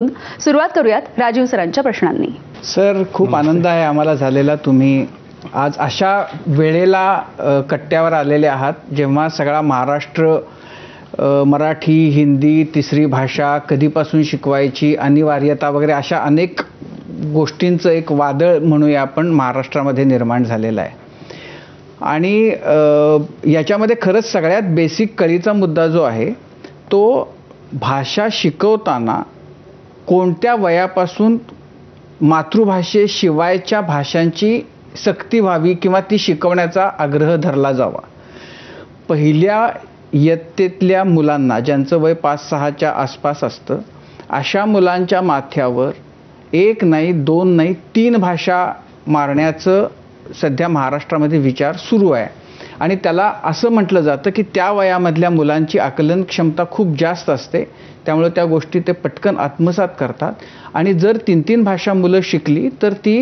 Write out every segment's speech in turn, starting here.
सुरुवात करूयात राजीव सरांच्या प्रश्नांनी। सर, खूप आनंद आहे आम्हाला झालेला। तुम्ही आज अशा वेळेला कट्ट्यावर आलेले आहात जेव्हा सगळा महाराष्ट्र मराठी, हिंदी, तिसरी भाषा कधीपासून शिकवायची अनिवार्यता वगैरे अशा अनेक गोष्टींचं एक वादळ म्हणूया आपण महाराष्ट्रामध्ये निर्माण झालेलं आहे। आणि याच्यामध्ये खरंच सगळ्यात बेसिक कळीचा मुद्दा जो आहे तो भाषा शिकवताना कोणत्या वयापासून मातृभाषेशिवायच्या भाषांची सक्ती व्हावी किंवा ती शिकवण्याचा आग्रह धरला जावा। पहिल्या इयत्तेतल्या मुलांना ज्यांचं वय 5-6च्या आसपास असतं अशा मुलांच्या माथ्यावर एक नाही, दोन नाही, 3 भाषा मारण्याचं सध्या महाराष्ट्रामध्ये विचार सुरू आहे। आणि त्याला असं म्हटलं जातं की त्या वयामधल्या मुलांची आकलन क्षमता खूप जास्त असते, त्यामुळे त्या गोष्टी ते पटकन आत्मसात करतात आणि जर 3-3 भाषा मुलं शिकली तर ती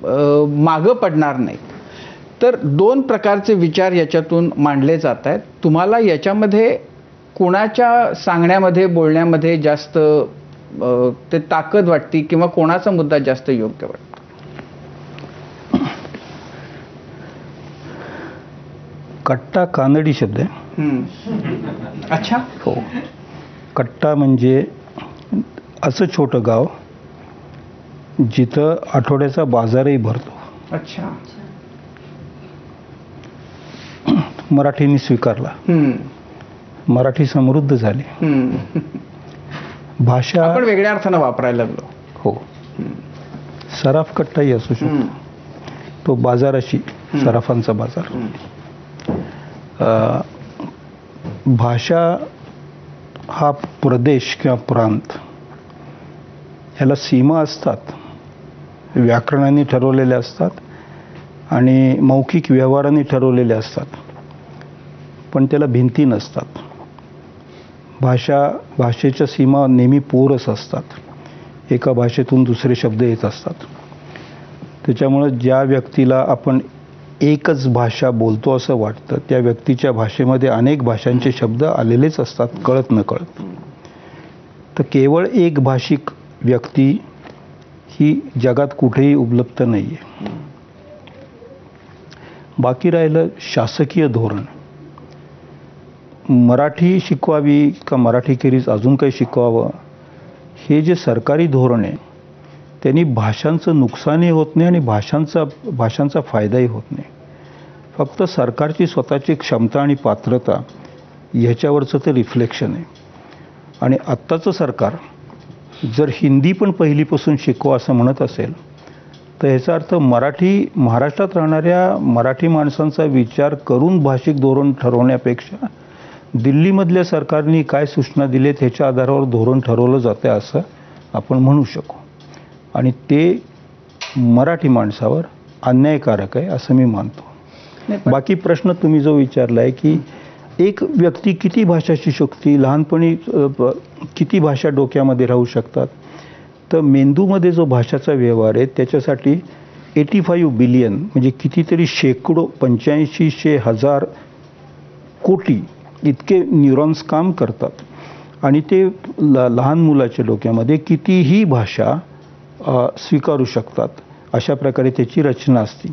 मागं पडणार नाहीत। तर 2 प्रकारचे विचार याच्यातून मांडले जात आहेत। तुम्हाला याच्यामध्ये कोणाच्या सांगण्यामध्ये बोलण्यामध्ये जास्त ते ताकद वाटते किंवा कोणाचा मुद्दा जास्त योग्य वाटतो? कट्टा कानडी शब्द आहे। अच्छा, हो। कट्टा म्हणजे असं छोटं गाव जिथं आठवड्याचा बाजारही भरतो। अच्छा, मराठीने स्वीकारला, मराठी समृद्ध झाली, भाषा आपण वेगळ्या अर्थानं वापरायला लागलो। हो, सराफ कट्टाही असू शकतो, तो बाजाराशी, सराफांचा बाजार। भाषा हा प्रदेश किंवा प्रांत ह्याला सीमा असतात, व्याकरणाने ठरवलेल्या असतात आणि मौखिक व्यवहाराने ठरवलेले असतात, पण त्याला भिंती नसतात। भाषेच्या सीमा नेहमी पोरस असतात, एका भाषेतून दुसरे शब्द येत असतात। त्याच्यामुळे ज्या व्यक्तीला आपण एकच भाषा बोलतो असं वाटतं त्या व्यक्तीच्या भाषेमध्ये अनेक भाषांचे शब्द आलेलेच असतात, कळत नकळत। तर केवळ एक भाषिक व्यक्ती ही जगात कुठेही उपलब्ध नाही आहे। बाकी राहिलं शासकीय धोरण, मराठी शिकवावी का मराठीखेरीज अजून काही शिकवावं, हे जे सरकारी धोरण आहे त्यांनी भाषांचं नुकसानही होत नाही आणि भाषांचा फायदाही होत नाही। फक्त सरकारची स्वतःची क्षमता आणि पात्रता ह्याच्यावरचं ते रिफ्लेक्शन आहे। आणि आत्ताचं सरकार जर हिंदी पण पहिलीपासून शिकवा असं म्हणत असेल तर ह्याचा अर्थ महाराष्ट्रात राहणाऱ्या मराठी माणसांचा विचार करून भाषिक धोरण ठरवण्यापेक्षा दिल्लीमधल्या सरकारने काय सूचना दिल्यात ह्याच्या आधारावर धोरण ठरवलं जातं असं आपण म्हणू शकू। आणि ते मराठी माणसावर अन्यायकारक आहे असं मी मानतो। बाकी प्रश्न तुम्ही जो विचारला आहे की एक व्यक्ती किती भाषा शिकते, लहानपणी किती भाषा डोक्यामध्ये राहू शकतात, तर मेंदूमध्ये जो भाषाचा व्यवहार आहे त्याच्यासाठी 85 बिलियन म्हणजे कितीतरी शेकडो 8500 हजार कोटी इतके न्यूरॉन्स काम करतात। आणि ते लहान मुलाच्या डोक्यामध्ये कितीही भाषा स्वीकारू शकतात, अशा प्रकारे त्याची रचना असते।